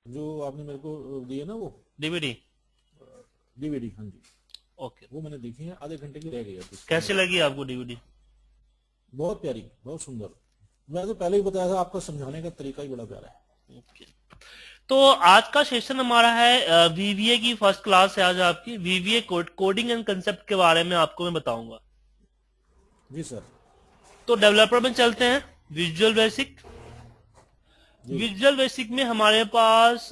जो आपने मेरे को दिए ना वो डीवीडी? डीवीडी, हाँ जी, ओके। वो मैंने देखी है, आधे घंटे की रह गई है तो इसके कैसे अंदर। लगी आपको डीवीडी? बहुत प्यारी, बहुत सुंदर। मैं तो पहले ही बताया था, आपका समझाने का तरीका ही बड़ा प्यारा है। ओके। तो आज का सेशन हमारा है वीवीए की फर्स्ट क्लास है आज आपकी। वीवीए कोडिंग एंड कंसेप्ट के बारे में आपको मैं बताऊंगा। जी सर। तो डेवलपर में चलते हैं। Visual basic. जी विजुअल बेसिक में हमारे पास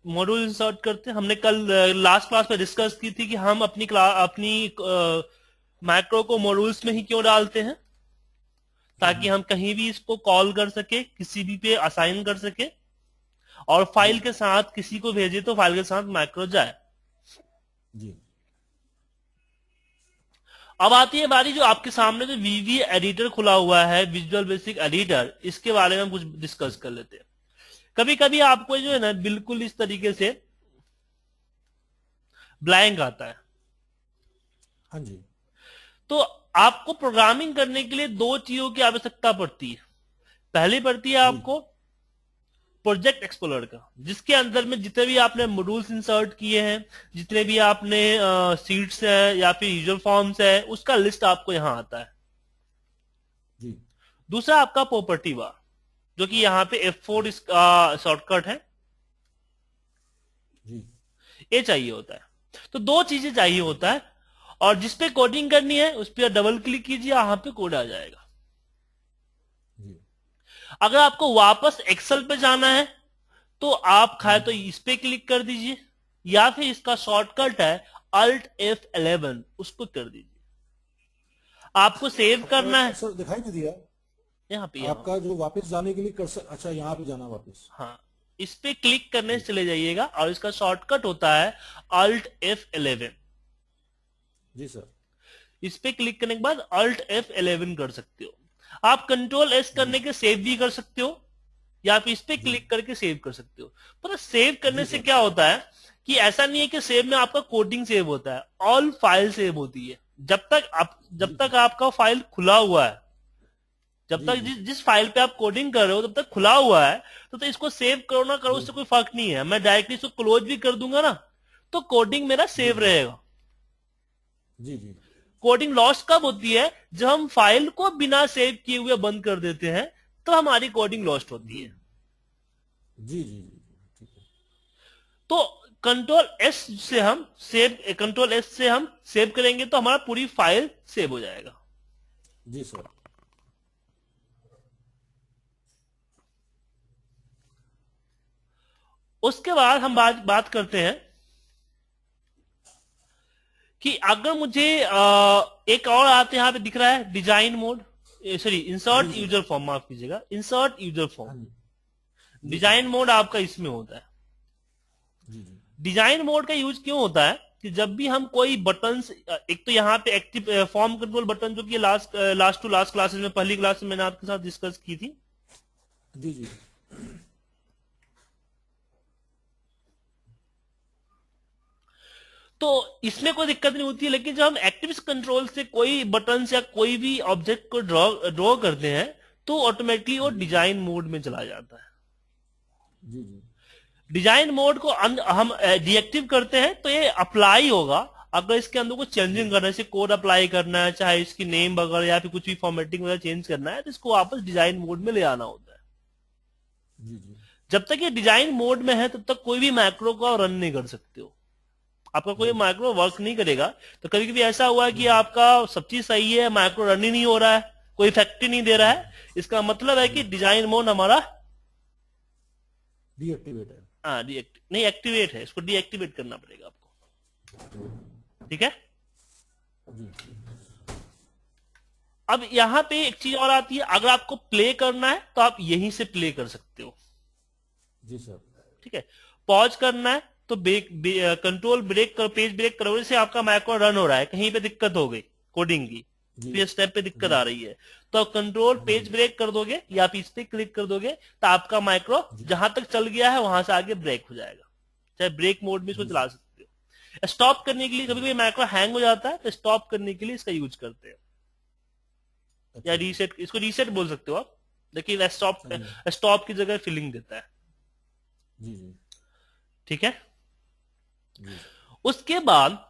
मॉड्यूल इंसर्ट करते हैं। हमने कल लास्ट क्लास में डिस्कस की थी कि हम अपनी मैक्रो को मॉड्यूल्स में ही क्यों डालते हैं, ताकि हम कहीं भी इसको कॉल कर सके, किसी भी पे असाइन कर सके, और जी फाइल के साथ किसी को भेजे तो फाइल के साथ मैक्रो जाए। जी अब आती है बारी जो आपके सामने जो वीवी एडिटर खुला हुआ है, विजुअल बेसिक एडिटर, इसके बारे में हम कुछ डिस्कस जी। कर लेते हैं। कभी कभी आपको जो है ना बिल्कुल इस तरीके से ब्लैंक आता है। हाँ जी। तो आपको प्रोग्रामिंग करने के लिए दो चीजों की आवश्यकता पड़ती है। पहली पड़ती है जी आपको प्रोजेक्ट एक्सप्लोरर का, जिसके अंदर में जितने भी आपने मॉड्यूल्स इंसर्ट किए हैं, जितने भी आपने सीट्स है या फिर यूजर फॉर्म्स है, उसका लिस्ट आपको यहां आता है। जी दूसरा आपका प्रॉपर्टी बार, जो कि यहाँ पे F4 इसका शॉर्टकट है, जी ये चाहिए होता है। तो दो चीजें चाहिए होता है, और जिस पे कोडिंग करनी है उस पर डबल क्लिक कीजिए, यहां पे कोड आ जाएगा। जी। अगर आपको वापस एक्सेल पे जाना है तो आप खाए हम्म। तो इस पे क्लिक कर दीजिए, या फिर इसका शॉर्टकट है Alt F11, उसको कर दीजिए। आपको सेव करना है सर दिखाई नहीं दिया। यहाँ पे, यहाँ आपका जो वापस जाने के लिए अच्छा, यहाँ पे जाना वापस। हाँ, इस पे क्लिक करने जी से चले जाइएगा, और इसका शॉर्टकट होता है Alt F11। जी सर। इस पे क्लिक करने के बाद Alt F11 कर सकते हो। आप कंट्रोल एस जी करने के सेव भी कर सकते हो, या फिर इस पे जी क्लिक करके सेव कर सकते हो। पर सेव करने जी से सर। क्या होता है कि ऐसा नहीं है कि सेव में आपका कोडिंग सेव होता है, ऑल फाइल सेव होती है। जब जी तक आपका फाइल खुला हुआ है, जब जी तक जी जिस फाइल पे आप कोडिंग कर रहे हो तब तक खुला हुआ है, तो इसको सेव करो ना करो जी उससे कोई फर्क नहीं है। मैं डायरेक्टली इसको क्लोज भी कर दूंगा ना, तो कोडिंग मेरा जी सेव रहेगा। जी जी कोडिंग लॉस्ट कब होती है? जब हम फाइल को बिना सेव किए हुए बंद कर देते हैं, तो हमारी कोडिंग लॉस्ट होती जी है। जी जी जी। ठीक है। तो कंट्रोल एस से हम सेव करेंगे तो हमारा पूरी फाइल सेव हो जाएगा। जी सर। उसके बाद हम बात करते हैं कि अगर मुझे एक और आते यहाँ पे दिख रहा है डिजाइन मोड, सॉरी जी इंसर्ट सर। यूजर फॉर्म, माफ कीजिएगा, इंसर्ट यूजर फॉर्म। हाँ जी। जी सर। डिजाइन मोड आपका इसमें होता है। जी जी डिजाइन मोड का यूज क्यों होता है कि जब भी हम कोई बटन, एक तो यहाँ पे एक्टिव फॉर्म कंट्रोल बटन, जो कि लास्ट टू लास्ट क्लासेस में, पहली क्लास में मैंने आपके साथ डिस्कस की थी। जी जी तो इसमें कोई दिक्कत नहीं होती है, लेकिन जब हम एक्टिव कंट्रोल से कोई बटन या कोई भी ऑब्जेक्ट को ड्रॉ करते हैं, तो ऑटोमेटिकली वो जी डिजाइन मोड में चला जाता है। जी जी डिजाइन मोड को हम डीएक्टिव करते हैं तो ये अप्लाई होगा अगर इसके अंदर कुछ जी चेंजिंग करना है, जैसे कोड अप्लाई करना है, चाहे इसकी नेम वगैरह या फिर कुछ भी फॉर्मेटिंग वगैरह चेंज करना है, तो इसको वापस डिजाइन मोड में ले आना होता है। जी जी जब तक ये डिजाइन मोड में है तब तक कोई भी मैक्रो को रन नहीं कर सकते हो, आपका कोई जी मैक्रो वर्क नहीं करेगा। तो कभी कभी ऐसा हुआ है जी कि आपका सब चीज सही है, मैक्रो रन ही नहीं हो रहा है, कोई इफेक्ट ही नहीं दे रहा जी है, इसका मतलब है कि जी डिजाइन मोड हमारा डीएक्टिवेट है। नहीं एक्टिवेट है, इसको डीएक्टिवेट करना पड़ेगा आपको। ठीक है। जी अब यहां पे एक चीज और आती है, अगर आपको प्ले करना है तो आप यहीं से प्ले कर सकते हो। जी सर। ठीक है। पॉज करना है तो कंट्रोल ब्रेक कर, पेज ब्रेक करोगे से आपका मैक्रो रन हो रहा है, कहीं पे दिक्कत हो गई कोडिंग की, जी फिर स्टेप पे दिक्कत जी आ रही है, तो आप कंट्रोल हाँ पेज जी। ब्रेक कर दोगे या आप इस पे क्लिक कर दोगे, तो आपका माइक्रो जी जहां तक चल गया है वहां से आगे ब्रेक हो जाएगा। चाहे ब्रेक मोड में इसको जी चला सर। सकते हो। स्टॉप करने के लिए कभी जी कभी माइक्रो हैंग हो जाता है, तो स्टॉप करने के लिए इसका यूज करते हैं, या अच्छा जी। रीसेट, इसको रीसेट बोल सकते हो आप, लेकिन स्टॉप हाँ जी। स्टॉप की जगह फिलिंग देता है। जी जी ठीक है। जी उसके बाद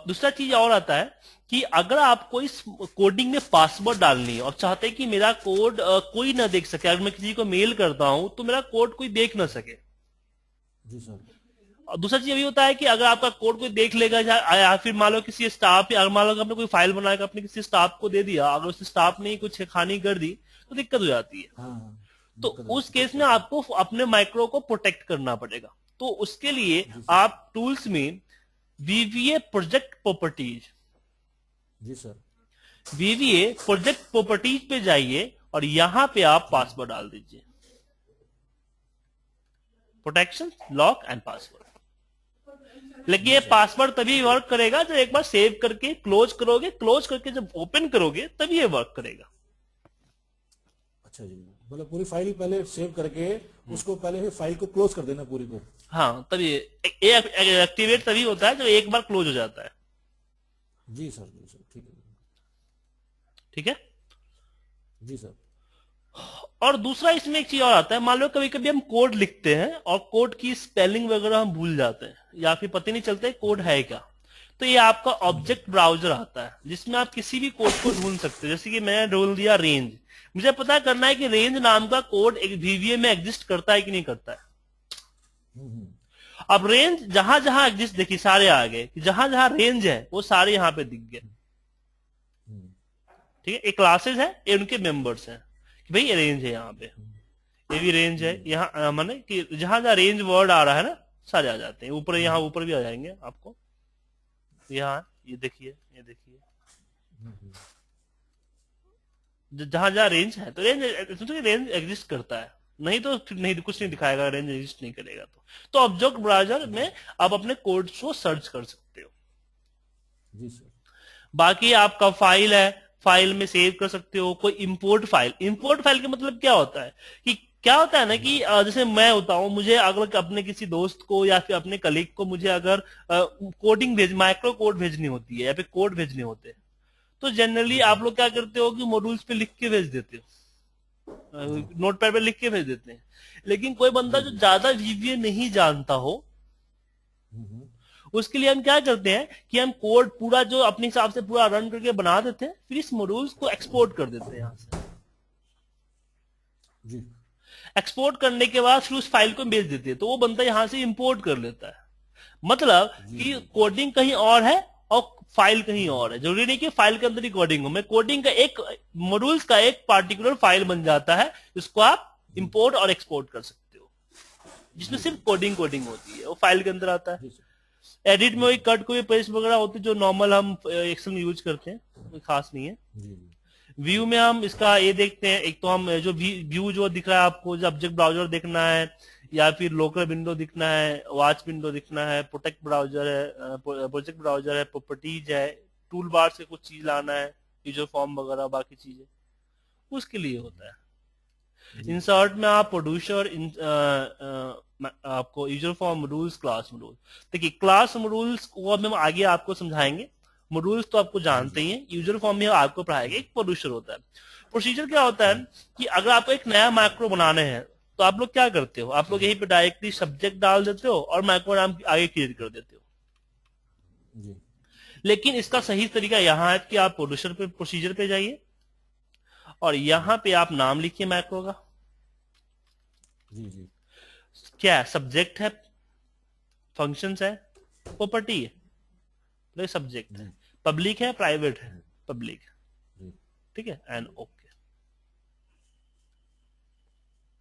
दूसरा चीज और आता है कि अगर आपको इस कोडिंग में पासवर्ड डालनी है और चाहते हैं कि मेरा कोड कोई ना देख सके, अगर मैं किसी को मेल करता हूं तो मेरा कोड कोई देख ना सके। जी सर। और दूसरा चीज ये भी होता है कि अगर आपका कोड कोई देख लेगा या फिर मान लो किसी स्टाफ, या मान लो आपने कोई फाइल बनाकर अपने किसी स्टाफ को दे दिया, अगर उस स्टाफ ने कुछ छेड़खानी कर दी तो दिक्कत हो जाती है। हाँ हाँ, तो दिक्कत हो उस जाती है केस सर, में सर। आपको अपने माइक्रो को प्रोटेक्ट करना पड़ेगा। तो उसके लिए जी सर। आप टूल्स में वीवीए प्रोजेक्ट प्रॉपर्टीज, जी सर। वीवीए प्रोजेक्ट प्रॉपर्टीज पे जाइए और यहां पे आप पासवर्ड डाल दीजिए, प्रोटेक्शन लॉक एंड पासवर्ड। लेकिन जी ये सर। पासवर्ड तभी वर्क करेगा जब एक बार सेव करके क्लोज करोगे, क्लोज करके जब ओपन करोगे तभी ये वर्क करेगा। अच्छा जी, मतलब पूरी फाइल पहले सेव करके उसको पहले ही फाइल को क्लोज कर देना पूरी को। हाँ, तभी ये एक्टिवेट तभी होता है जब एक बार क्लोज हो जाता है। जी सर, जी सर, ठीक है। ठीक है। जी सर। और दूसरा इसमें एक चीज और आता है, मान लो कभी कभी हम कोड लिखते हैं और कोड की स्पेलिंग वगैरह हम भूल जाते हैं या फिर पता नहीं चलता है कोड है क्या। तो ये आपका ऑब्जेक्ट ब्राउजर आता है जिसमें आप किसी भी कोड को ढूंढ सकते हो। जैसे कि मैंने ढूंढ दिया रेंज, मुझे पता करना है कि रेंज नाम का कोड एक वीवीए में एग्जिस्ट करता है कि नहीं करता है। हम्म। अब रेंज जहां जहां एग्जिस्ट, देखिए सारे आ गए, जहां जहां रेंज है वो सारे यहां पे दिख गए। हम्म। ठीक है, ये क्लासेस है, ये उनके मेंबर्स हैं कि भाई ये रेंज है, यहाँ पे ये भी रेंज है। यहाँ माने कि जहां जहां रेंज वर्ड आ रहा है ना, सारे आ जाते हैं ऊपर, यहाँ ऊपर भी आ जाएंगे आपको। यहाँ ये देखिए, ये देखिए जहां जहां रेंज है, तो रेंज एग्जिस्ट करता है, नहीं तो फिर नहीं, कुछ नहीं दिखाएगा, रेंज एग्जिस्ट नहीं करेगा। तो ऑब्जेक्ट ब्राउजर में आप अपने कोड को सर्च कर सकते हो। जी सर। बाकी आपका फाइल है, फाइल में सेव कर सकते हो। कोई इंपोर्ट फाइल, इंपोर्ट फाइल का मतलब क्या होता है कि क्या होता है ना कि जैसे मैं होता हूं, मुझे अगर अपने किसी दोस्त को या फिर अपने कलीग को मुझे अगर कोडिंग माइक्रो कोड भेजनी होती है या फिर कोड भेजने होते हैं, तो जनरली आप लोग क्या करते हो कि मॉड्यूल्स पे लिख के भेज देते हो, नोटपैड पे लिख के भेज देते हैं। लेकिन कोई बंदा जो ज्यादा वीवीए नहीं जानता हो, उसके लिए हम क्या करते हैं कि हम कोड पूरा जो अपने हिसाब से पूरा रन करके बना देते हैं, फिर इस मॉड्यूल्स को एक्सपोर्ट कर देते हैं यहां से। जी। एक्सपोर्ट करने के बाद फिर उस फाइल को भेज देते हैं, तो वो बंदा यहां से इंपोर्ट कर लेता है। मतलब कि कोडिंग कहीं और है और फाइल कहीं और है। जरूरी नहीं कि फाइल के अंदर ही कोडिंग हो, मैं कोडिंग का एक मॉड्यूल्स का एक पार्टिकुलर फाइल बन जाता है, जिसको आप इंपोर्ट और एक्सपोर्ट कर सकते हो, जिसमें सिर्फ कोडिंग कोडिंग होती है, वो फाइल के अंदर आता है। एडिट में वही कट कोई पेस्ट वगैरह होती है जो नॉर्मल हम एक्सेल में यूज करते हैं, कोई खास नहीं है। व्यू में हम इसका ये देखते हैं, एक तो हम जो व्यू जो दिख रहा है आपको, जो ऑब्जेक्ट ब्राउजर देखना है या फिर लोकल विंडो दिखना है, वॉच विंडो दिखना है, प्रोटेक्ट ब्राउजर है, प्रोजेक्ट ब्राउजर है, प्रॉपर्टीज है, टूल बार से कुछ चीज लाना है, यूजर फॉर्म वगैरह बाकी चीजें, उसके लिए होता है। इंसर्ट में आप प्रोड्यूसर, आपको user form rules, class rule. देखिए क्लास रूल्स को हम आगे आपको समझाएंगे, मॉड्यूल्स तो आपको जानते ही हैं, यूजर फॉर्म में आपको पढ़ाएंगे। एक प्रोड्यूसर होता है। प्रोसीजर क्या होता है कि अगर आपको एक नया मैक्रो बनाने हैं तो आप लोग क्या करते हो, आप लोग यहीं पे डायरेक्टली सब्जेक्ट डाल देते हो और मैक्रो नाम आगे क्रिएट कर देते हो। जी। लेकिन इसका सही तरीका यहां है कि आप प्रोड्यूसर पे, प्रोसीजर पे जाइए और यहां पे आप नाम लिखिए मैक्रो का। जी जी। क्या है, सब्जेक्ट है, फंक्शंस है, प्रॉपर्टी है, तो सब्जेक्ट है, पब्लिक है, प्राइवेट है, पब्लिक है, ठीक है, एंड ओके।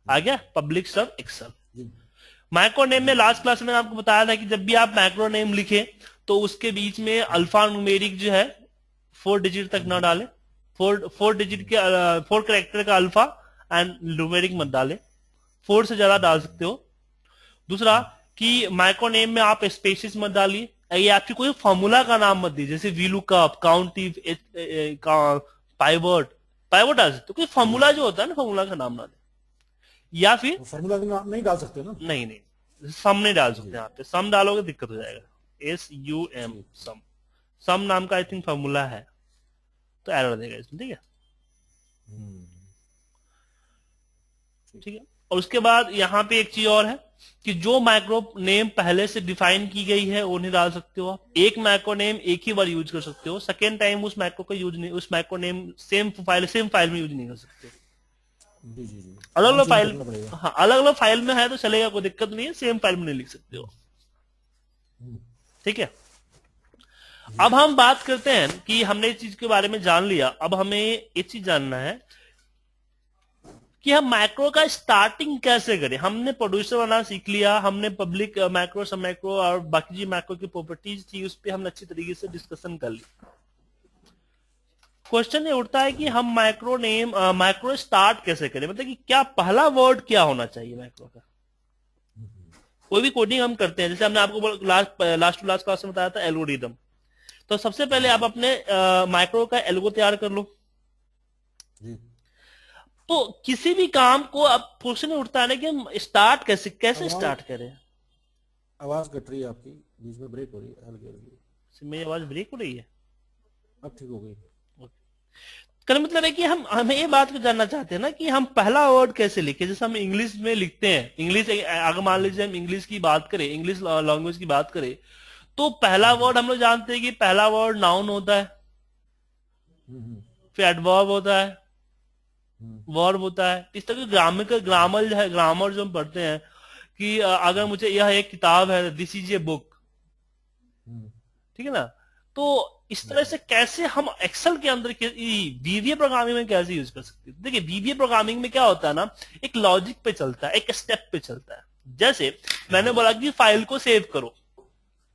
आ गया पब्लिक सब एक्सेल। मैक्रो नेम में लास्ट क्लास में आपको बताया था कि जब भी आप मैक्रो नेम लिखे तो उसके बीच में अल्फा न्यूमेरिक जो है 4 डिजिट तक ना डाले, 4 डिजिट के 4 कैरेक्टर का अल्फा एंड न्यूमेरिक मत डाले, 4 से ज्यादा डाल सकते हो। दूसरा कि मैक्रो नेम में आप स्पेसिस मत डालिए, ये आपकी कोई फॉर्मूला का नाम मत दीजिए, जैसे वीलुकअप, काउंटिव, पाइवट, पाइवट डाल सकते हो, कोई फॉर्मूला जो होता है ना, फॉर्मूला का नाम ना दे। या फिर फॉर्मूला का नाम नहीं डाल सकते ना? नहीं नहीं, सम नहीं डाल सकते, यहाँ पे सम डालोगे दिक्कत हो जाएगा, SUM, सम, सम नाम का आई थिंक फॉर्मूला है, तो एरर देगा इसमें, ठीक है। ठीक है, और उसके बाद यहाँ पे एक चीज और है कि जो मैक्रो नेम पहले से डिफाइन की गई है वो नहीं डाल सकते हो आप। एक मैक्रो नेम एक ही बार यूज कर सकते हो, सेकेंड टाइम उस मैक्रो का यूज नहीं, उस मैक्रो नेम सेम फाइल में यूज नहीं कर सकते। जी जी जी, अलग नाम अलग चेंज फाइल, करना पड़ेगा। हाँ अलग अलग फाइल में है तो चलेगा, कोई दिक्कत नहीं है, सेम फाइल में नहीं लिख सकते हो। ठीक है, अब हम बात करते हैं कि हमने इस चीज के बारे में जान लिया, अब हमें एक चीज जानना है कि हम मैक्रो का स्टार्टिंग कैसे करें। हमने प्रोड्यूसर बनाना सीख लिया, हमने पब्लिक मैक्रो, सब मैक्रो और बाकी जी मैक्रो की प्रॉपर्टीज थी उस पर हमने अच्छी तरीके से डिस्कशन कर ली। क्वेश्चन ये उठता है कि हम मैक्रो स्टार्ट कैसे करें, मतलब कि क्या पहला वर्ड क्या होना चाहिए मैक्रो का। कोई भी कोडिंग हम करते हैं, जैसे हमने आपको लास्ट टू लास्ट क्लास में बताया था एल्गोरिदम, तो सबसे पहले आप अपने मैक्रो का एल्गो तैयार कर लो। जी, तो किसी भी काम को अब क्वेश्चन उठता है ना कि हम स्टार्ट कैसे आवाज स्टार्ट करें। आवाज कट रही है आपकी, बीच में ब्रेक हो रही है, हल्की हल्की। मेरी आवाज ब्रेक हो रही है। अब ठीक हो गई। कहने मतलब है कि हमें ये बात को जानना चाहते हैं ना कि हम पहला वर्ड कैसे लिखे। जैसे हम इंग्लिश में लिखते हैं, इंग्लिश अगर मान लीजिए हम इंग्लिश की बात करें, इंग्लिश लैंग्वेज की बात करें, तो पहला वर्ड हम लोग जानते हैं कि पहला वर्ड नाउन होता है, फिर एडवर्ब होता है, वर्ब होता है। इस तरह की ग्रामर जो है, ग्रामर जो हम पढ़ते हैं कि अगर मुझे यह एक किताब है, दिस इज ए बुक, ठीक है ना। तो इस तरह से कैसे हम एक्सेल के अंदर वीवीए प्रोग्रामिंग में कैसे यूज कर सकते हैं। देखिए वीवीए प्रोग्रामिंग में क्या होता है ना, एक लॉजिक पे चलता है, एक स्टेप पे चलता है। जैसे मैंने बोला कि फाइल को सेव करो,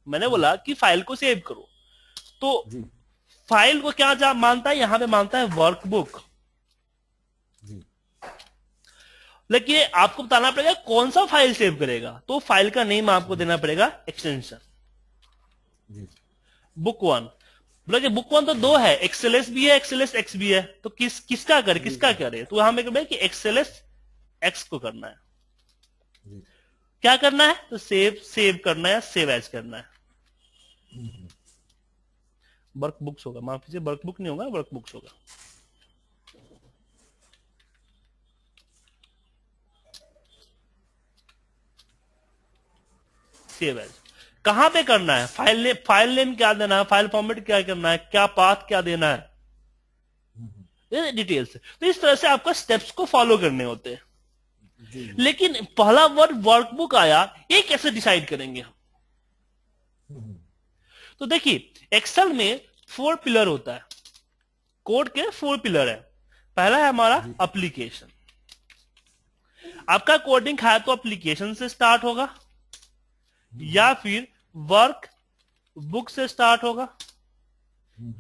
मैंने बोला कि फाइल को सेव करो, तो जी फाइल को क्या मानता है, यहां पे मानता है वर्कबुक। जी लेकिन आपको बताना पड़ेगा कौन सा फाइल सेव करेगा, तो फाइल का नेम आपको देना पड़ेगा एक्सटेंशन जी बुक वन। बोला कि बुक वन तो दो है, एक्सएलएस भी है, एक्सएलएस एक्स भी है, तो किसका करे, तो यहां में कि एक्सएलएस एक्स को करना है। जी क्या करना है, तो सेव करना है, सेव एज करना है। वर्कबुक्स होगा, माफ कीजिए वर्कबुक नहीं होगा, वर्कबुक्स होगा। सेव एज कहां पे करना है, फाइल नेम क्या देना है, फाइल फॉर्मेट क्या करना है, क्या पाथ क्या देना है, ये डिटेल्स है। तो इस तरह से आपका स्टेप्स को फॉलो करने होते हैं। जी लेकिन पहला वर्ड वर्कबुक आया, ये कैसे डिसाइड करेंगे हम। तो देखिए एक्सेल में 4 पिलर होता है, कोड के 4 पिलर है। पहला है हमारा एप्लीकेशन। आपका कोडिंग है तो एप्लीकेशन से स्टार्ट होगा, या फिर वर्क बुक से स्टार्ट होगा,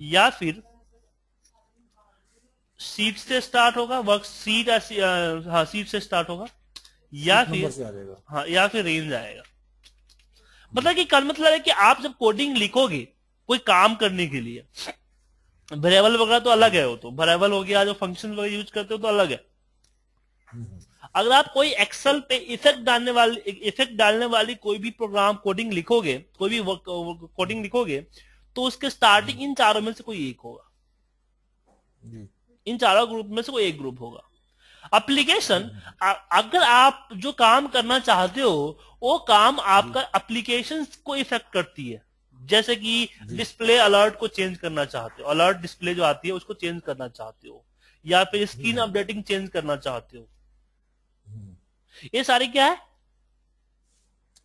या फिर सीट से स्टार्ट होगा, वर्क सीट, हाँ सीट से स्टार्ट होगा, या नंबर फिर से आ जाएगा। हाँ या फिर रेंज आएगा। मतलब कि कल मतलब है कि आप जब कोडिंग लिखोगे कोई काम करने के लिए, वेरिएबल वगैरह तो अलग है, वो तो वेरिएबल हो गया, जो फंक्शन वगैरह यूज करते हो तो अलग है। अगर आप कोई एक्सेल पे इफेक्ट डालने वाली कोई भी प्रोग्राम कोडिंग लिखोगे, कोई भी कोडिंग लिखोगे, तो उसके स्टार्टिंग इन चारों में से कोई एक होगा, जी इन चारों ग्रुप में से कोई एक ग्रुप होगा। एप्लीकेशन, अगर आप जो काम करना चाहते हो वो काम आपका एप्लीकेशन को इफेक्ट करती है। जैसे कि डिस्प्ले अलर्ट को चेंज करना चाहते हो, अलर्ट डिस्प्ले जो आती है उसको चेंज करना चाहते हो, या फिर स्क्रीन अपडेटिंग चेंज करना चाहते हो, ये सारे क्या है,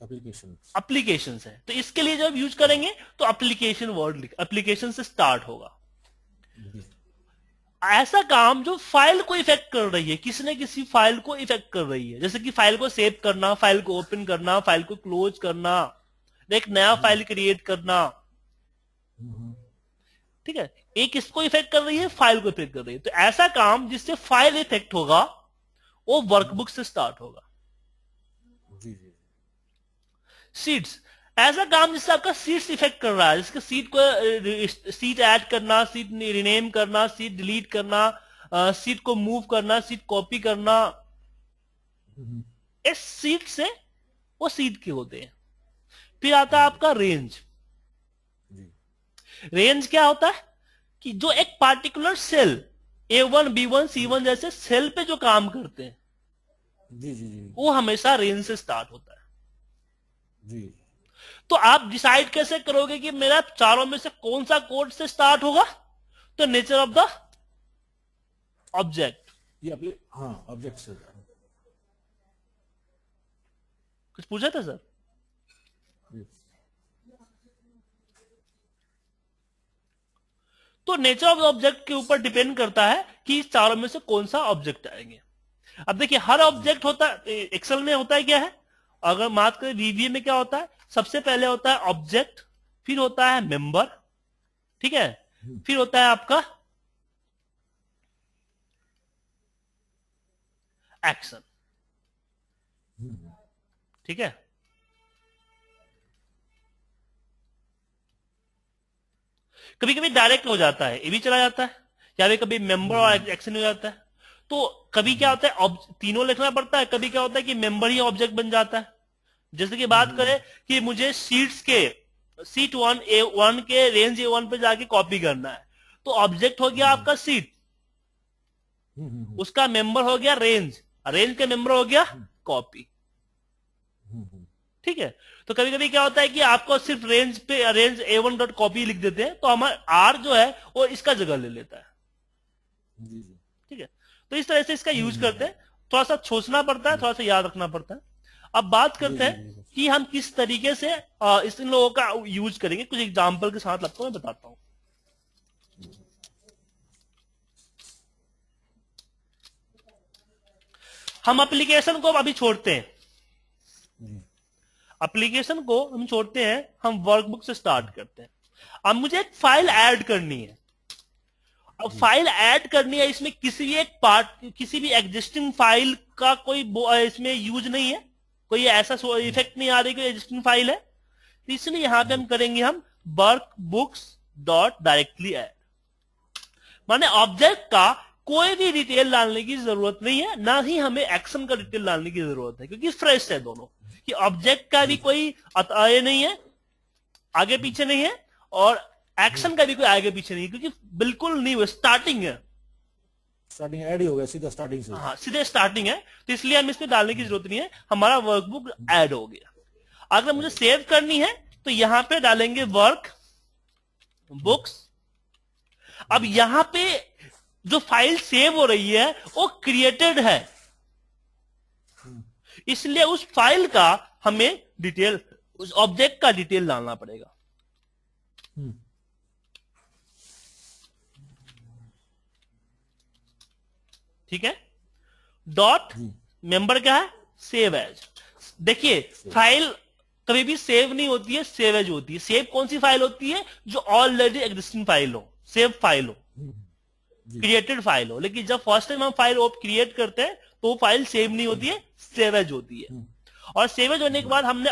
एप्लीकेशन है। तो इसके लिए जब यूज करेंगे तो एप्लीकेशन वर्ड एप्लीकेशन से स्टार्ट होगा। ऐसा काम जो फाइल को इफेक्ट कर रही है, किसी न किसी फाइल को इफेक्ट कर रही है, जैसे कि फाइल को सेव करना, फाइल को ओपन करना, फाइल को क्लोज करना, एक नया फाइल क्रिएट करना, ठीक है, एक इसको इफेक्ट कर रही है, फाइल को इफेक्ट कर रही है। तो ऐसा काम जिससे फाइल इफेक्ट होगा वो वर्कबुक से स्टार्ट होगा। सीट्स, ऐसा काम जिससे आपका सीट्स इफेक्ट कर रहा है, जिसके सीट ऐड करना, सीट रिनेम करना, सीट डिलीट करना, सीट को मूव करना, सीट कॉपी करना, इस सीट से वो सीट के होते हैं। फिर आता है आपका रेंज। रेंज क्या होता है कि जो एक particular cell A1, B1, C1 जैसे सेल पे जो काम करते हैं, वो हमेशा रेंज से स्टार्ट होता है। जी। तो आप डिसाइड कैसे करोगे कि मेरा चारों में से कौन सा कोड से स्टार्ट होगा? तो नेचर ऑफ द ऑब्जेक्ट। ये अपने, हाँ, ऑब्जेक्ट से। कुछ पूछा था सर? जी। तो नेचर ऑफ द ऑब्जेक्ट के ऊपर डिपेंड करता है कि इस चारों में से कौन सा ऑब्जेक्ट आएंगे। अब देखिए, हर ऑब्जेक्ट होता है एक्सेल में, होता है क्या है, अगर बात करें वीवीए में क्या होता है, सबसे पहले होता है ऑब्जेक्ट, फिर होता है मेंबर, ठीक है, फिर होता है आपका एक्शन, ठीक है। कभी कभी डायरेक्ट हो जाता है, ये भी चला जाता है, या फिर कभी मेंबर और एक्शन हो जाता है। तो कभी क्या होता है, तीनों लिखना पड़ता है, कभी क्या होता है कि मेंबर ही ऑब्जेक्ट बन जाता है। जैसे कि बात करें कि मुझे शीट्स के सीट 1 के रेंज A1 पे जाके कॉपी करना है, तो ऑब्जेक्ट हो गया आपका सीट, उसका मेंबर हो गया रेंज, रेंज का मेंबर हो गया कॉपी, ठीक है। तो कभी कभी क्या होता है कि आपको सिर्फ रेंज पे रेंज A1 डॉट कॉपी लिख देते हैं, तो हमारा आर जो है वो इसका जगह ले लेता है, जी जी। ठीक है। तो इस तरह से इसका यूज करते हैं, थोड़ा सा सोचना पड़ता है, थोड़ा सा याद रखना पड़ता है। अब बात करते हैं कि हम किस तरीके से इन लोगों का यूज करेंगे, कुछ एग्जाम्पल के साथ आपको मैं बताता हूं। हम एप्लीकेशन को अभी छोड़ते हैं, एप्लीकेशन को हम छोड़ते हैं, हम वर्कबुक से स्टार्ट करते हैं। अब मुझे एक फाइल ऐड करनी है। अब फाइल ऐड करनी है, इसमें किसी भी एक पार्ट, किसी भी एग्जिस्टिंग फाइल का कोई इसमें यूज नहीं है, कोई ऐसा इफेक्ट नहीं आ रही कि एग्जिस्टिंग फाइल है, तो इसलिए यहां पे हम करेंगे हम work books dot directly add. माने ऑब्जेक्ट का कोई भी डिटेल डालने की जरूरत नहीं है, ना ही हमें एक्शन का डिटेल डालने की जरूरत है, क्योंकि फ्रेश है दोनों, कि ऑब्जेक्ट का भी कोई ये नहीं है, आगे पीछे नहीं है, और एक्शन का भी कोई आगे पीछे नहीं है, क्योंकि बिल्कुल नहीं हुआ, स्टार्टिंग है, स्टार्टिंग ऐड ही हो गया सीधा स्टार्टिंग से। हाँ सीधे स्टार्टिंग है, तो इसलिए हम इसमें डालने की जरूरत नहीं है, हमारा वर्कबुक ऐड हो गया। अगर मुझे सेव करनी है तो यहां पे डालेंगे वर्क बुक्स। अब यहां पे जो फाइल सेव हो रही है वो क्रिएटेड है, इसलिए उस फाइल का हमें डिटेल, उस ऑब्जेक्ट का डिटेल डालना पड़ेगा। ठीक है। डॉट मेंबर क्या है, सेव एज। देखिए फाइल कभी भी सेव नहीं होती है, सेव एज होती है। सेव कौन सी फाइल होती है, जो ऑलरेडी एग्जिस्टिंग फाइल हो, सेव फाइल हो, क्रिएटेड फाइल हो। लेकिन जब फर्स्ट टाइम हम फाइल क्रिएट करते हैं तो वो फाइल सेव नहीं होती है, सेव एज होती है। और सेव एज होने के बाद हमने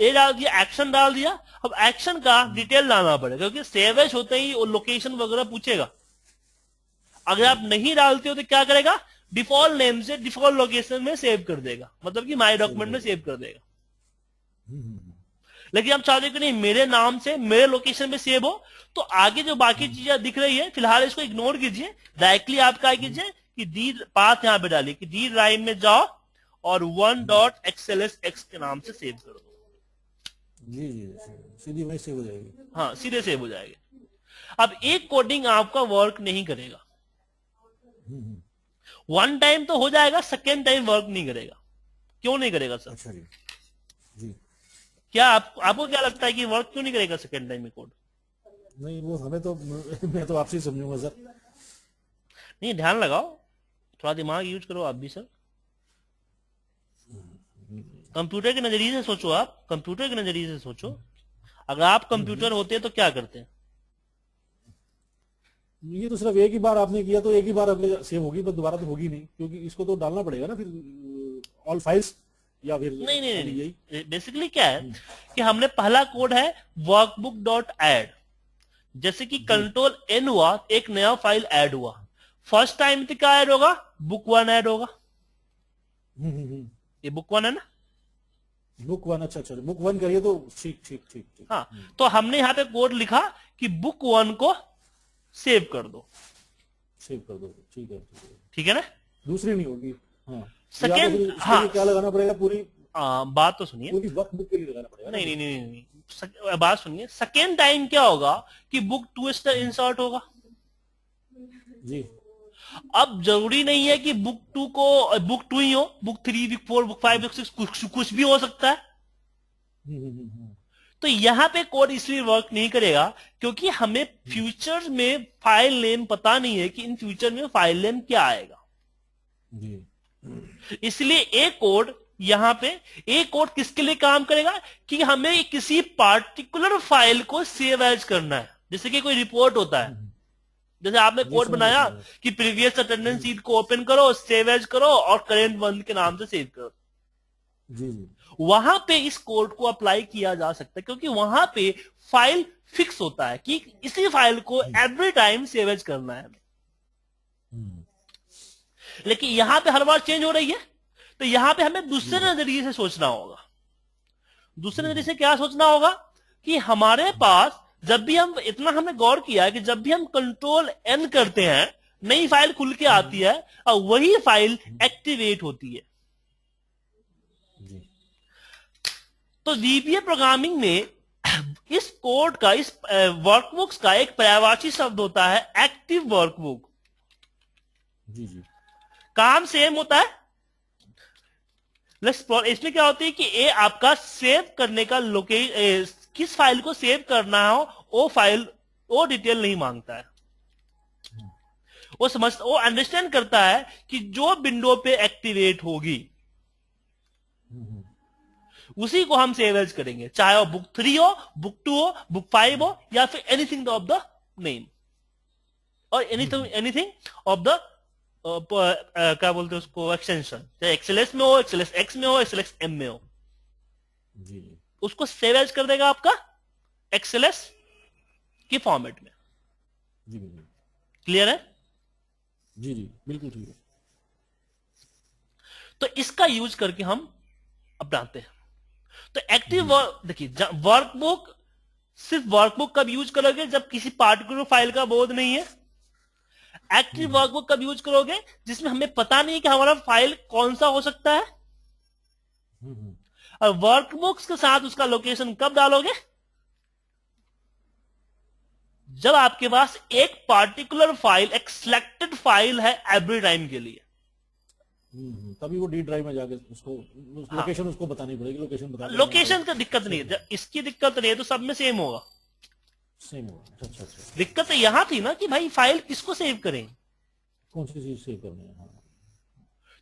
ए डाल दिया, एक्शन डाल दिया। अब एक्शन का डिटेल डालना पड़ेगा, क्योंकि सेव एज होते ही वो लोकेशन वगैरह पूछेगा। अगर आप नहीं डालते हो तो क्या करेगा, डिफॉल्ट नेम से डिफॉल्ट लोकेशन में सेव कर देगा, मतलब कि माय डॉक्यूमेंट में सेव कर देगा। लेकिन हम चाहते कि नहीं, मेरे नाम से मेरे लोकेशन में सेव हो, तो आगे जो बाकी चीजें दिख रही है फिलहाल इसको इग्नोर कीजिए। डायरेक्टली आप क्या कीजिए कि डी पाथ यहां पे डालिए कि डी ड्राइव में जाओ और 1.xlsx के नाम से सेव कर दो। जी जी, सीधी वही सेव हो जाएगी। हाँ सीधे सेव हो जाएगी। अब एक कोडिंग आपका वर्क नहीं करेगा, वन टाइम तो हो जाएगा, सेकेंड टाइम वर्क नहीं करेगा। क्यों नहीं करेगा सर? अच्छा जी। जी। क्या आपको क्या लगता है कि वर्क क्यों नहीं करेगा सेकेंड टाइम में कोड? नहीं, वो हमें तो मैं तो आपसे समझूंगा सर। नहीं, ध्यान लगाओ, थोड़ा दिमाग यूज करो आप भी सर। कंप्यूटर के नजरिए से सोचो, आप कंप्यूटर के नजरिए से सोचो। अगर आप कंप्यूटर होते तो क्या करते? ये तो सिर्फ एक ही बार आपने किया तो एक ही बार अगले सेव होगी, बस दोबारा तो होगी नहीं, क्योंकि इसको तो डालना पड़ेगा ना फिर ऑल फाइल्स, या फिर नहीं नहीं नहीं, बेसिकली क्या है कि हमने पहला कोड है वर्कबुक डॉट एड। जैसे कि कंट्रोल एन हुआ, एक नया फाइल ऐड हुआ, फर्स्ट टाइम तो क्या ऐड होगा, बुक 1 ऐड होगा। ये बुक 1 है ना, बुक 1। अच्छा अच्छा, बुक 1 करिए तो ठीक ठीक ठीक ठीक। हाँ, तो हमने यहाँ पे कोड लिखा कि बुक 1 को सेव कर दो, सेव कर दो, ठीक है ठीक है ना। दूसरी नहीं होगी। हाँ, सेकेंड, हाँ, क्या लगाना पड़ेगा, पूरी बात तो सुनिए। क्योंकि वर्कबुक के लिए लगाना पड़ेगा ना। नहीं नहीं नहीं नहीं, नहीं। बात सुनिए, सेकेंड टाइम क्या होगा कि बुक टू इंसर्ट होगा। जी। अब जरूरी नहीं है कि बुक टू को बुक टू ही हो, book three, book four, book five, book six, कुछ भी हो सकता है। हम्म। तो यहां पे कोड इसलिए वर्क नहीं करेगा क्योंकि हमें फ्यूचर में फाइल नेम पता नहीं है कि इन फ्यूचर में फाइल नेम क्या आएगा। जी। इसलिए एक कोड यहां पे, एक कोड किसके लिए काम करेगा कि हमें किसी पार्टिकुलर फाइल को सेव एज करना है। जैसे कि कोई रिपोर्ट होता है, जैसे आपने जी कोड समझ गया, बनाया समझ गया। कि प्रीवियस अटेंडेंस शीट को ओपन करो, सेव एज करो और करेंट वन के नाम से सेव करो। जी जी। वहां पे इस कोड को अप्लाई किया जा सकता है क्योंकि वहां पे फाइल फिक्स होता है कि इसी फाइल को एवरी टाइम सेव एज करना है। लेकिन यहां पे हर बार चेंज हो रही है, तो यहां पे हमें दूसरे नजरिए से सोचना होगा। दूसरे नजरिए से क्या सोचना होगा कि हमारे पास जब भी हम, इतना हमने गौर किया कि जब भी हम कंट्रोल एन करते हैं नई फाइल खुल के आती है और वही फाइल एक्टिवेट होती है। जी। तो वीबीए प्रोग्रामिंग में इस कोड का, इस वर्कबुक्स का एक पर्यायवाची शब्द होता है एक्टिव वर्कबुक। जी जी। काम सेम होता है, इसमें क्या होती है कि ये आपका सेव करने का किस फाइल को सेव करना हो वो फाइल, वो डिटेल नहीं मांगता है। वो अंडरस्टैंड करता है कि जो विंडो पे एक्टिवेट होगी उसी को हम सेव एज करेंगे, चाहे वो बुक 3 हो, बुक 2 हो, बुक 5 हो या फिर एनीथिंग ऑफ द नेम और एनीथिंग ऑफ द क्या बोलते हैं उसको, एक्सटेंशन, चाहे एक्सएलएस में हो, एक्सएलएस एक्स में हो, एक्सएलएस एम में हो, जी उसको सेव एज कर देगा आपका एक्सएलएस के फॉर्मेट में। जी बिल्कुल। क्लियर है? जी जी बिल्कुल ठीक है। तो इसका यूज करके हम अपनाते हैं। तो एक्टिव वर्क, देखिए वर्कबुक, सिर्फ वर्कबुक कब यूज करोगे जब किसी पार्टिकुलर फाइल का बोध नहीं है। एक्टिव वर्कबुक कब यूज करोगे जिसमें हमें पता नहीं कि हमारा फाइल कौन सा हो सकता है। और वर्कबुक्स के साथ उसका लोकेशन कब डालोगे जब आपके पास एक पार्टिकुलर फाइल, एक सिलेक्टेड फाइल है एवरी टाइम के लिए। तभी वो डी ड्राइव में जाके उसको लोकेशन उसको बतानी पड़ेगी, लोकेशन बता देना लोकेशन का दिक्कत नहीं है, इसकी दिक्कत नहीं है तो सब में सेम होगा। सेम होगा। अच्छा अच्छा। दिक्कत यहां थी ना कि भाई फाइल किसको सेव करें, कौन सी चीज सेव करनी है। हाँ।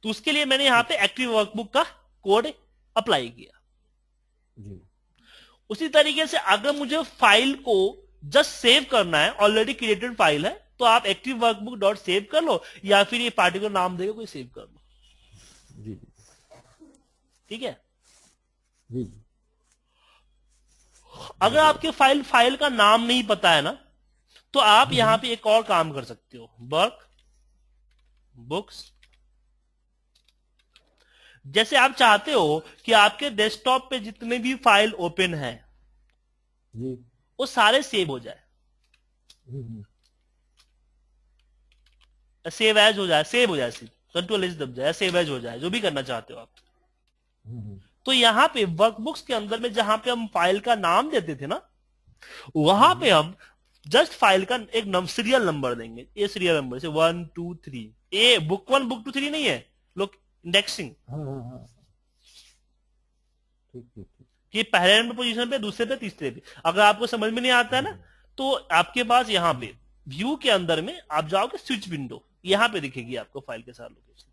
तो उसके लिए मैंने यहां पे एक्टिव वर्कबुक का कोड अप्लाई किया। जी। उसी तरीके से अगर मुझे फाइल को जस्ट सेव करना है, ऑलरेडी क्रिएटेड फाइल है, तो आप एक्टिव वर्कबुक डॉट सेव कर लो या फिर ये पार्टिकुलर नाम देगा कोई सेव कर लो। जी ठीक है। जी। अगर आपके फाइल का नाम नहीं पता है ना, तो आप यहां पे एक और काम कर सकते हो, वर्क बुक्स। जैसे आप चाहते हो कि आपके डेस्कटॉप पे जितने भी फाइल ओपन है जी। वो सारे सेव हो जाए, सेव एज हो जाए, सेव हो जाए, कंट्रोल एज दब जाए, सेव एज हो जाए, जो भी करना चाहते हो आप। तो यहां पे वर्कबुक्स के अंदर में जहां पे हम फाइल का नाम देते थे ना, वहां पे हम जस्ट फाइल का एक सीरियल नंबर देंगे। ये सीरियल नंबर से 1 2 3, ए बुक 1 बुक 2 3 नहीं है, लोग इंडेक्सिंग। ठीक ठीक ठीक। कि पहले नंबर पोजीशन पे, दूसरे पे, तीसरे पे। अगर आपको समझ में नहीं आता है ना, तो आपके पास यहाँ पे व्यू के अंदर में आप जाओगे स्विच विंडो, यहाँ पे दिखेगी आपको फाइल के साथ लोकेशन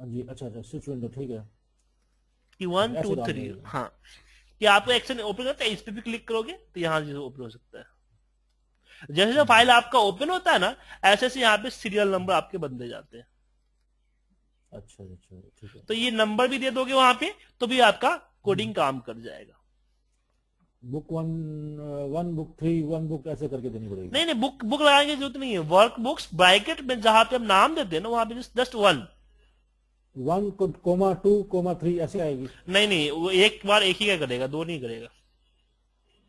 जी। अच्छा अच्छा, स्विच विंडो, ठीक है। कि 1 2 3। हाँ, कि आपको एक्शन ओपन करता है, इस पे भी क्लिक करोगे तो यहाँ से ओपन हो सकता है। जैसे जैसे फाइल आपका ओपन होता है ना, ऐसे ऐसे यहाँ पे सीरियल नंबर आपके बनते जाते हैं। अच्छा अच्छा, ठीक है। तो ये नंबर भी दे दोगे वहां पे तो भी आपका कोडिंग काम कर जाएगा। बुक 1 बुक 3 1 बुक ऐसे करके देनी पड़ेगी। नहीं बुक लगाने की जरूरत नहीं है। वर्क बुक्स ब्रैकेट में जहां पे हम नाम देते हैं ना, वहां पे जस्ट 1 कोमा 2 कोमा 3 ऐसे आएगी। नहीं वो एक बार एक ही का करेगा, दो नहीं करेगा।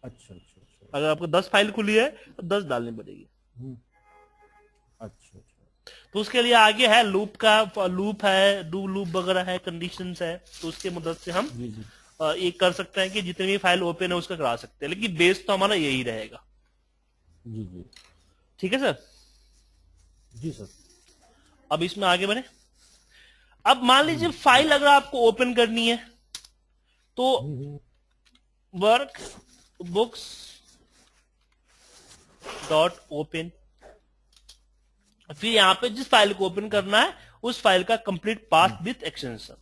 अच्छा अच्छा अच्छा। अगर आपको 10 फाइल खुली है तो 10 डालनी पड़ेगी। अच्छा अच्छा। तो उसके लिए आगे है लूप है, डू लूप वगैरह है, कंडीशंस है, तो उसके मदद से हम जी जी ये कर सकते हैं कि जितनी भी फाइल ओपन है उसका करा सकते हैं, लेकिन बेस तो हमारा यही रहेगा। जी जी ठीक है सर। जी सर। अब इसमें आगे बढ़े। अब मान लीजिए फाइल अगर आपको ओपन करनी है तो वर्क बुक्स डॉट ओपन, फिर यहां पे जिस फाइल को ओपन करना है उस फाइल का कंप्लीट पाथ विथ एक्सटेंशन।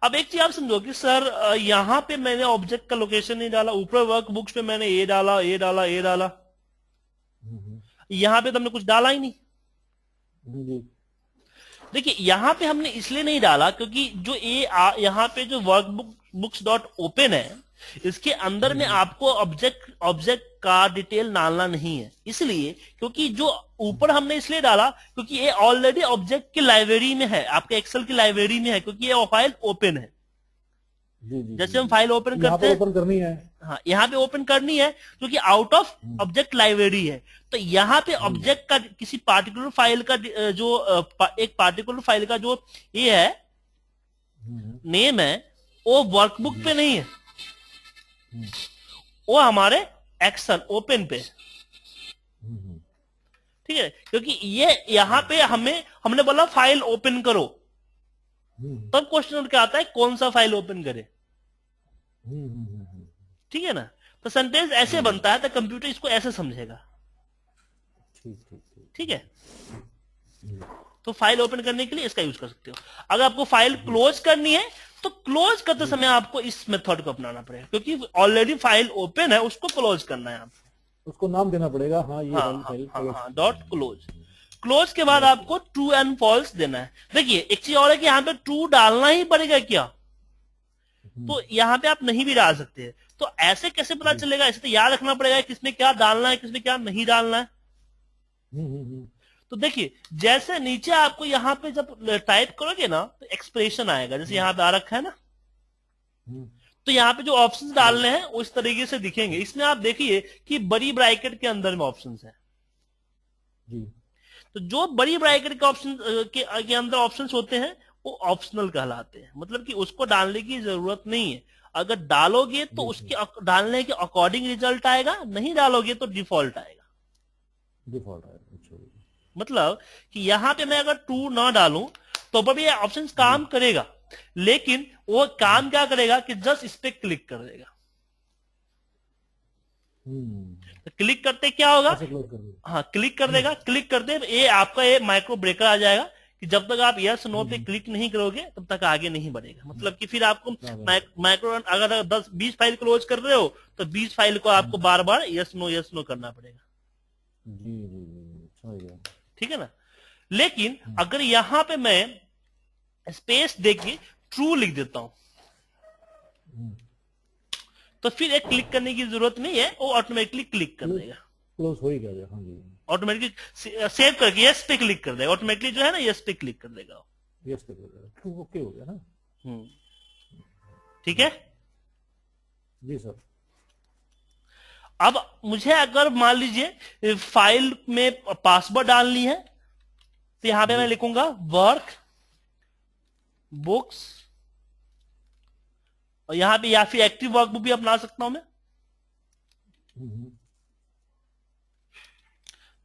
अब एक चीज आप समझो कि सर यहां पे मैंने ऑब्जेक्ट का लोकेशन नहीं डाला, ऊपर वर्क बुक्स पे मैंने ए डाला, ए डाला, ए डाला, यहां पे तो हमने कुछ डाला ही नहीं। जी देखिए यहां पे हमने इसलिए नहीं डाला क्योंकि जो यहां पे जो वर्क बुक्स डॉट ओपन है इसके अंदर में आपको ऑब्जेक्ट का डिटेल डालना नहीं है, इसलिए क्योंकि जो ऊपर हमने इसलिए डाला क्योंकि ये ऑलरेडी ऑब्जेक्ट की लाइब्रेरी में है, आपके एक्सेल की लाइब्रेरी में है, क्योंकि ये फाइल ओपन है। जी जी जैसे हम फाइल ओपन यहाँ करते पे हैं, ओपन करनी है। हाँ यहाँ पे ओपन करनी है क्योंकि आउट ऑफ ऑब्जेक्ट लाइब्रेरी है, तो यहाँ पे ऑब्जेक्ट का किसी पार्टिकुलर फाइल का एक पार्टिकुलर फाइल का जो ये है नेम है वो वर्कबुक पे नहीं है, वो हमारे एक्सेल ओपन पे। ठीक है, क्योंकि ये यहाँ पे हमने बोला फाइल ओपन करो, तब क्वेश्चन क्या आता है कौन सा फाइल ओपन करे। ठीक है ना, तो सेंटेंस ऐसे बनता है तो कंप्यूटर इसको ऐसे समझेगा। ठीक है, तो फाइल ओपन करने के लिए इसका यूज कर सकते हो। अगर आपको फाइल क्लोज करनी है तो क्लोज करते समय आपको इस मेथड को अपनाना पड़ेगा, क्योंकि ऑलरेडी फाइल ओपन है उसको क्लोज करना है आपको, उसको नाम देना पड़ेगा। हाँ ये हाँ, डॉट क्लोज। क्लोज के बाद आपको ट्रू एंड फॉल्स देना है। देखिए एक चीज और है कि यहाँ पे ट्रू डालना ही पड़ेगा क्या, तो यहाँ पे आप नहीं भी डाल सकते हैं। तो ऐसे कैसे पता चलेगा, ऐसे तो याद रखना पड़ेगा किसमें क्या डालना है किसमें क्या नहीं डालना है। तो देखिए जैसे नीचे आपको यहाँ पे जब टाइप करोगे ना तो एक्सप्रेशन आएगा, जैसे यहाँ पे आ रखा है ना, तो यहाँ पे जो ऑप्शंस डालने हैं उस तरीके से दिखेंगे। इसमें आप देखिए कि बड़ी ब्रैकेट के अंदर में ऑप्शंस है जी। तो जो बड़ी ब्रैकेट के ऑप्शन के अंदर ऑप्शंस होते हैं वो ऑप्शनल कहलाते हैं, मतलब कि उसको डालने की जरूरत नहीं है। अगर डालोगे तो उसके डालने के अकॉर्डिंग रिजल्ट आएगा, नहीं डालोगे तो डिफॉल्ट आएगा। डिफॉल्ट आएगा, मतलब कि यहां पे मैं अगर ट्रू ना डालूं तो भी ये ऑप्शन काम करेगा, लेकिन वो काम क्या करेगा कि जस्ट इस पे क्लिक कर देगा। तो क्लिक करते क्या होगा, हाँ क्लिक कर देगा, क्लिक करते ये आपका ये माइक्रो ब्रेकर आ जाएगा कि जब तक आप यस नो पे क्लिक नहीं करोगे तब तक आगे नहीं बढ़ेगा। मतलब कि फिर आपको माइक्रो अगर 10-20 फाइल क्लोज कर रहे हो तो 20 फाइल को आपको बार बार यस नो करना पड़ेगा। ठीक है ना, लेकिन अगर यहां पे मैं स्पेस देके ट्रू लिख देता हूं तो फिर एक क्लिक करने की जरूरत नहीं है, वो ऑटोमेटिकली क्लिक कर देगा, क्लोज हो ही गया। हाँ जी, ऑटोमेटिकली सेव करके यस पे क्लिक कर देगा, ऑटोमेटिकली जो है ना यस पे क्लिक कर देगा, यस पे कर देगा। ट्रू ओके हो गया ना। ठीक है जी सर। अब मुझे अगर मान लीजिए फाइल में पासवर्ड डालनी है तो यहां पे मैं लिखूंगा वर्क बुक्स, और यहां पे या फिर एक्टिव वर्कबुक भी अपना सकता हूं मैं,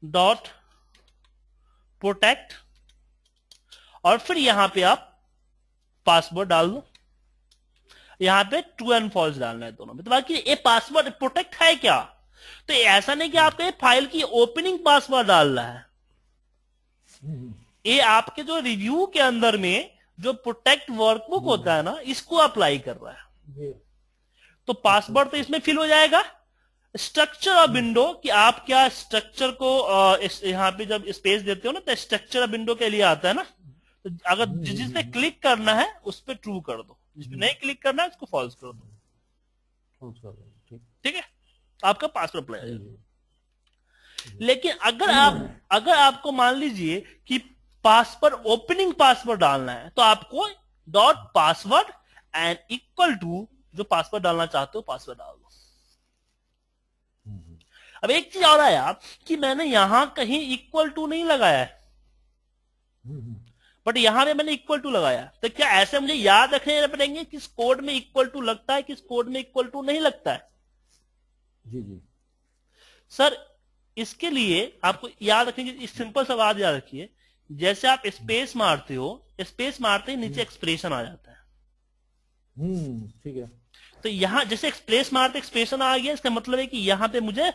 डॉट प्रोटेक्ट, और फिर यहां पे आप पासवर्ड डाल दो। यहां पे ट्रू एंड फॉल्स डालना है दोनों में। तो बाकी ये पासवर्ड प्रोटेक्ट है क्या, तो ऐसा नहीं कि आपको ये फाइल की ओपनिंग पासवर्ड डालना है, ये आपके जो रिव्यू के अंदर में जो प्रोटेक्ट वर्कबुक होता है ना इसको अप्लाई कर रहा है। तो पासवर्ड तो इसमें फिल हो जाएगा। स्ट्रक्चर ऑफ विंडो कि आप क्या स्ट्रक्चर को यहां पे जब स्पेस देते हो ना तो स्ट्रक्चर ऑफ विंडो के लिए आता है ना, तो अगर जिस पे क्लिक करना है उस पे ट्रू कर दो, जिस पे नहीं क्लिक करना है उसको फॉल्स कर दो। ठीक है, आपका पासवर्ड अप्लाई हो जाएगा। लेकिन अगर आपको मान लीजिए कि पासवर्ड ओपनिंग पासवर्ड डालना है तो आपको dot password and equal to जो पासवर्ड डालना चाहते हो पासवर्ड डाल दो। अब एक चीज और है आप कि मैंने यहां कहीं इक्वल टू नहीं लगाया है, बट यहां पे मैंने इक्वल टू लगाया, तो क्या ऐसे मुझे याद रखने पड़ेंगे किस कोड में इक्वल टू लगता है, किस कोड में इक्वल टू नहीं लगता है? जी जी। सर इसके लिए आपको याद रखने की सिंपल सा बात याद रखिए, जैसे आप स्पेस मारते हो, स्पेस मारते ही नीचे एक्सप्रेशन आ जाता है। ठीक है। तो यहां जैसे एक्सप्रेस मारते एक्सप्रेशन आ गया, इसका मतलब है कि यहां पे मुझे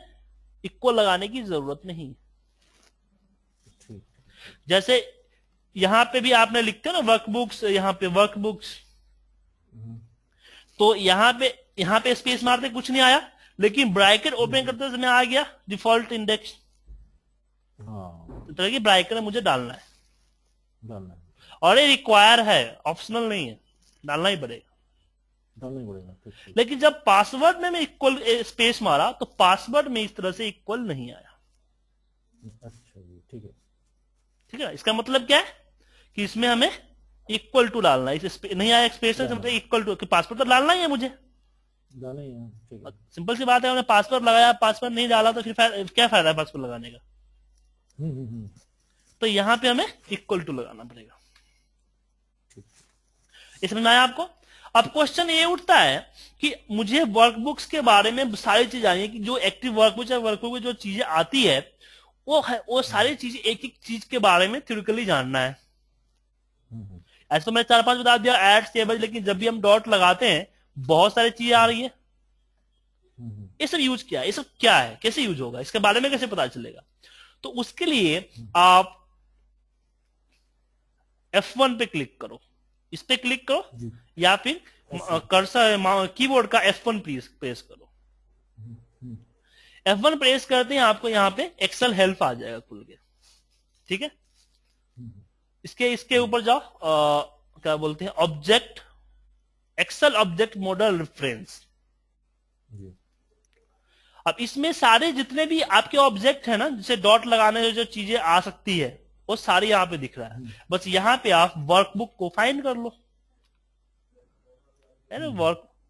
इक्वल लगाने की जरूरत नहीं। ठीक। जैसे यहां पे भी आपने लिखते हो ना वर्कबुक्स, यहां पे वर्कबुक्स, तो यहां पे स्पेस मारते कुछ नहीं आया, लेकिन ब्रैकेट ओपन करते समय आ गया डिफॉल्ट इंडेक्स। हाँ, तो कि ब्रैकेट मुझे डालना है, डालना है, और ये रिक्वायर है, ऑप्शनल नहीं है, डालना ही पड़ेगा। डालना ही पड़ेगा। ठीक ठीक। लेकिन जब पासवर्ड में मैं इक्वल स्पेस मारा तो पासवर्ड में इस तरह से इक्वल नहीं आया। अच्छा जी, ठीक है। ठीक है, इसका मतलब क्या है कि इसमें हमें इक्वल टू डालना है, नहीं आया एक्सप्रेशन से, मतलब इक्वल टू, पासवर्ड तो डालना ही है मुझे, डालना ही है। ठीक है। सिंपल सी बात है। हमने पासवर्ड लगाया, पासवर्ड नहीं डाला तो फिर क्या फायदा है पासवर्ड लगाने का? हम्म। तो यहां पे हमें इक्वल टू लगाना पड़ेगा। इसमें आया आपको? अब क्वेश्चन ये उठता है कि मुझे वर्कबुक्स के बारे में सारी चीज आनी है, कि जो एक्टिव वर्कबुक है, वर्कबुक में जो चीजें आती है वो सारी चीजें एक एक चीज के बारे में थ्योरेटिकली जानना है। ऐसे तो मैंने 4-5 बता दिया, ऐड टेबल, लेकिन जब भी हम डॉट लगाते हैं बहुत सारी चीजें आ रही है। ये सब यूज क्या है, ये सब क्या है, कैसे यूज होगा, इसके बारे में कैसे पता चलेगा? तो उसके लिए आप F1 पे क्लिक करो, इस पे क्लिक करो, या फिर कर्सर कीबोर्ड का F1 प्रेस करो। F1 प्रेस करते हैं आपको यहाँ पे एक्सेल हेल्प आ जाएगा खुल के। ठीक है, इसके ऊपर जाओ, क्या बोलते हैं, object, Excel object model reference. अब इसमें सारे जितने भी आपके ऑब्जेक्ट है ना, जैसे डॉट लगाने से जो चीजें आ सकती है वो सारी यहाँ पे दिख रहा है। बस यहाँ पे आप वर्कबुक को फाइंड कर लो, है ना,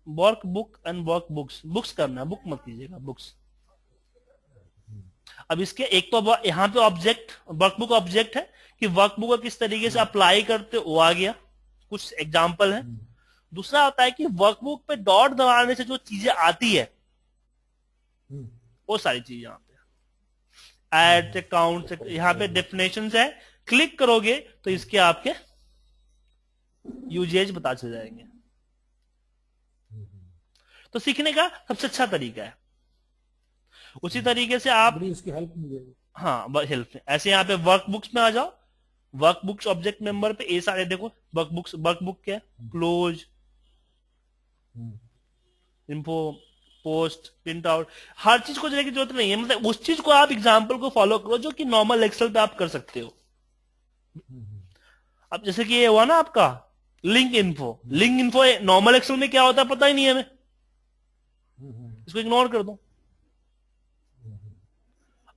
वर्कबुक एंड वर्कबुक्स, बुक्स करना है, बुक मत कीजिएगा, बुक्स। अब इसके एक तो यहाँ पे ऑब्जेक्ट, वर्कबुक ऑब्जेक्ट है कि वर्कबुक को किस तरीके से अप्लाई करते वो आ गया, कुछ एग्जाम्पल है। दूसरा होता है कि वर्कबुक पे डॉट दबाने से जो चीजें आती है वो सारी चीज यहाँ पे ऐड अकाउंट, यहाँ पे डेफिनेशन है, क्लिक करोगे तो इसके आपके यूजेज पता चल जाएंगे। तो सीखने का सबसे अच्छा तरीका है। उसी तरीके से आप इसकी हेल्प मिलेगी। हाँ, हेल्प ऐसे यहाँ पे वर्कबुक्स में आ जाओ, वर्कबुक्स ऑब्जेक्ट मेंबर पे ये सारे देखो वर्कबुक्स, वर्कबुक क्या है, close, info, post, print out, हर चीज को जाने की जरूरत नहीं है। मतलब उस चीज को आप एग्जाम्पल को फॉलो करो जो कि नॉर्मल एक्सेल पे आप कर सकते हो। अब जैसे कि ये हुआ ना आपका link info, link info normal Excel में क्या होता है पता ही नहीं है हमें, इसको इग्नोर कर दो।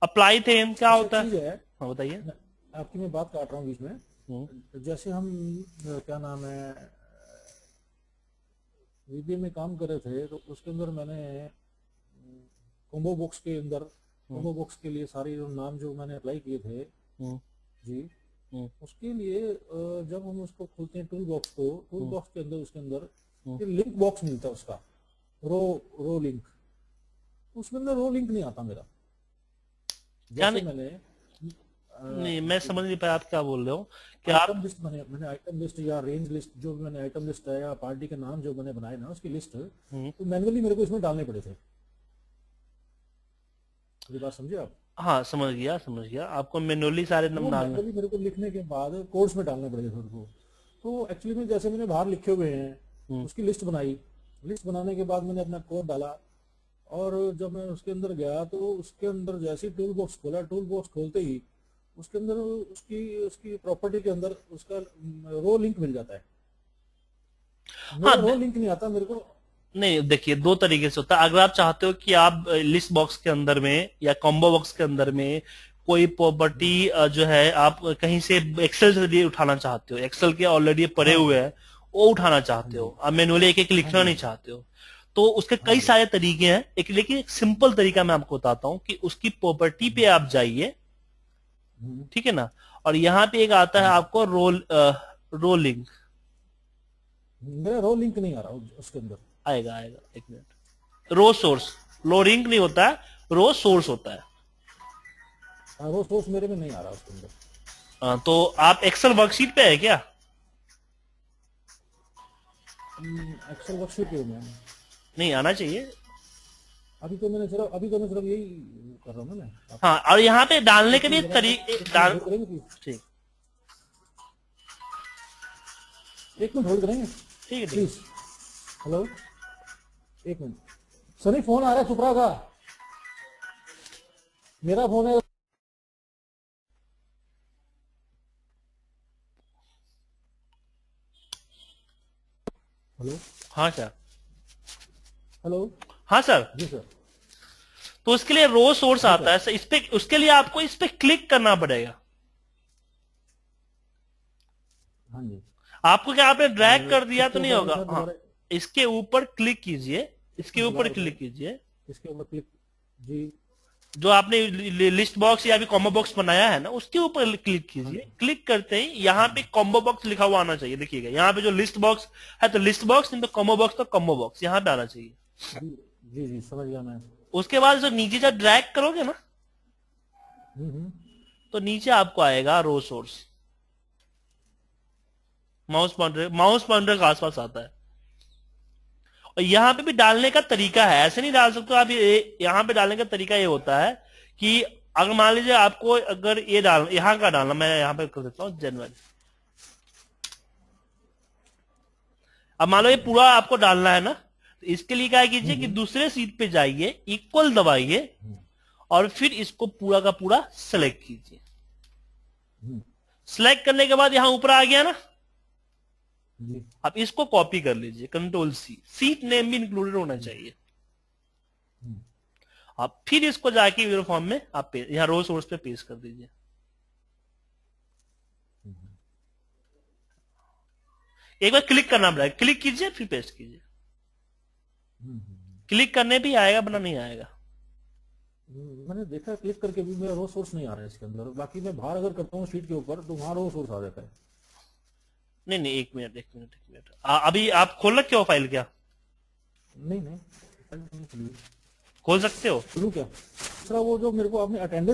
अप्लाई थीम क्या होता है? हाँ बताइए। आपकी मैं बात काट रहा हूँ बीच में। जैसे हम क्या नाम है, वीबीए में काम कर रहे थे, तो उसके अंदर मैंने कॉम्बो बॉक्स के अंदर, कॉम्बो बॉक्स के लिए सारे जो नाम जो मैंने अप्लाई किए थे जी, उसके लिए जब हम उसको खोलते हैं टूल बॉक्स को, टूल बॉक्स के अंदर उसके अंदर लिंक बॉक्स मिलता है उसका, रो लिंक, उसके अंदर रो लिंक नहीं आता मेरा। जैसे मैंने नहीं, मैं समझ नहीं पाया आप क्या बोल रहे हो। क्या आइटम लिस्ट मैंने आइटम लिस्ट या रेंज लिस्ट, जो भी मैंने आइटम लिस्ट है या पार्टी के नाम जो मैंने बनाए ना उसकी लिस्ट, तो मैन्युअली मेरे को इसमें डालने पड़े थे। ये बात समझे आप? हाँ समझ गया, आपको मैन्युअली सारे नाम डालने, मेरे को लिखने के बाद कोड्स में डालने पड़े थे उनको। तो एक्चुअली में जैसे मैंने बाहर लिखे हुए हैं उसकी लिस्ट बनाई, लिस्ट बनाने के बाद मैंने अपना कोड डाला, और जब मैं उसके अंदर गया तो उसके अंदर जैसे ही टूल बॉक्स खोला, टूल बॉक्स खोलते ही उसके अंदर उसकी प्रॉपर्टी के अंदर उसका रो लिंक मिल जाता है। हाँ, रो लिंक नहीं आता मेरे को। नहीं देखिए, दो तरीके से होता है। अगर आप चाहते हो कि आप लिस्ट बॉक्स के अंदर में या कॉम्बो बॉक्स के अंदर में कोई प्रॉपर्टी जो है आप कहीं से एक्सेल से उठाना चाहते हो, एक्सेल के ऑलरेडी पड़े हुए हैं वो उठाना चाहते हो, आप मैनुअली एक एक लिखना नहीं चाहते हो, तो उसके कई सारे तरीके हैं, लेकिन एक सिंपल तरीका मैं आपको बताता हूं कि उसकी प्रॉपर्टी पे आप जाइए, ठीक है ना, और यहाँ पे एक आता है आपको रोलिंग, मेरा रो लिंक नहीं आ रहा उसके अंदर। आएगा आएगा, एक मिनट। रो सोर्स, रो लिंक नहीं होता है, रो सोर्स होता है। रो सोर्स मेरे में नहीं आ रहा उसके अंदर। तो आप एक्सेल वर्कशीट पे है क्या? एक्सेल वर्कशीट पे हूं मैं। नहीं आना चाहिए। अभी तो मैं सिर्फ यही कर रहा हूँ ना मैं। हाँ, और यहाँ पे डालने के भी डाल, करेंगे प्लीज, ठीक, एक मिनट होल्ड करेंगे ठीक है, ठीक प्लीज। हेलो, एक मिनट सनी, फोन आ रहा है सुप्रा का, मेरा फोन है। हेलो, हाँ सर, हेलो, हाँ सर। जी सर। तो उसके लिए रो सोर्स जी आता सर। है सर, इस पे, उसके लिए आपको इस पे क्लिक करना पड़ेगा। हाँ जी। आपको क्या, आपने ड्रैग कर दिया इसके तो नहीं ऊपर आगे होगा। सर हाँ, दोबारा इसके ऊपर क्लिक कीजिए, इसके ऊपर दोबारा क्लिक बताइए। कीजिए। इसके ऊपर क्लिक, जी जो आपने लिस्ट बॉक्स या भी कॉम्बो बॉक्स बनाया है ना, उसके ऊपर क्लिक हाँ कीजिए। जी क्लिक करते ही यहाँ पे कॉम्बो बॉक्स लिखा हुआ आना चाहिए। देखिएगा यहाँ पे जो लिस्ट बॉक्स है तो लिस्ट बॉक्स, नहीं तो कॉम्बो बॉक्स तो कॉम्बो बॉक्स, यहाँ पे आना चाहिए। जी जी जी, समझ गया मैं। उसके बाद जो नीचे जब ड्रैग करोगे ना, हम्म। तो नीचे आपको आएगा रो सोर्स, माउस पॉइंटर के आसपास आता है। और यहाँ पे भी डालने का तरीका है, ऐसे नहीं डाल सकते आप। यहाँ पे डालने का तरीका ये होता है कि अगर मान लीजिए आपको अगर ये यहाँ का डालना, मैं यहाँ पे कर देता हूँ जनवरी। अब मान लो ये पूरा आपको डालना है ना, तो इसके लिए क्या कीजिए कि दूसरे सीट पे जाइए, इक्वल दबाइए, और फिर इसको पूरा का पूरा सेलेक्ट कीजिए। सेलेक्ट करने के बाद यहां ऊपर आ गया ना, जी आप इसको कॉपी कर लीजिए, कंट्रोल सी, सीट नेम भी इंक्लूडेड होना चाहिए। आप फिर इसको जाके वीडियो फॉर्म में आप यहाँ रो सोर्स पे पेस्ट कर दीजिए। एक बार क्लिक करना पड़ेगा, क्लिक कीजिए फिर पेस्ट कीजिए। क्लिक करने भी आएगा, बना नहीं आएगा। मैंने देखा क्लिक करके भी मेरा रो सोर्स नहीं आ रहा है इसके अंदर। बाकी मैं बाहर अगर करता हूँ शीट के ऊपर तो वहां रो सोर्स आ जाता है। नहीं नहीं, एक मिनट एक मिनट एक मिनट, अभी आप खोल रखे हो फाइल क्या? नहीं नहीं, खोल सकते हो? शुरू क्या दूसरा वो जो मेरे को आपने अटेंडेंस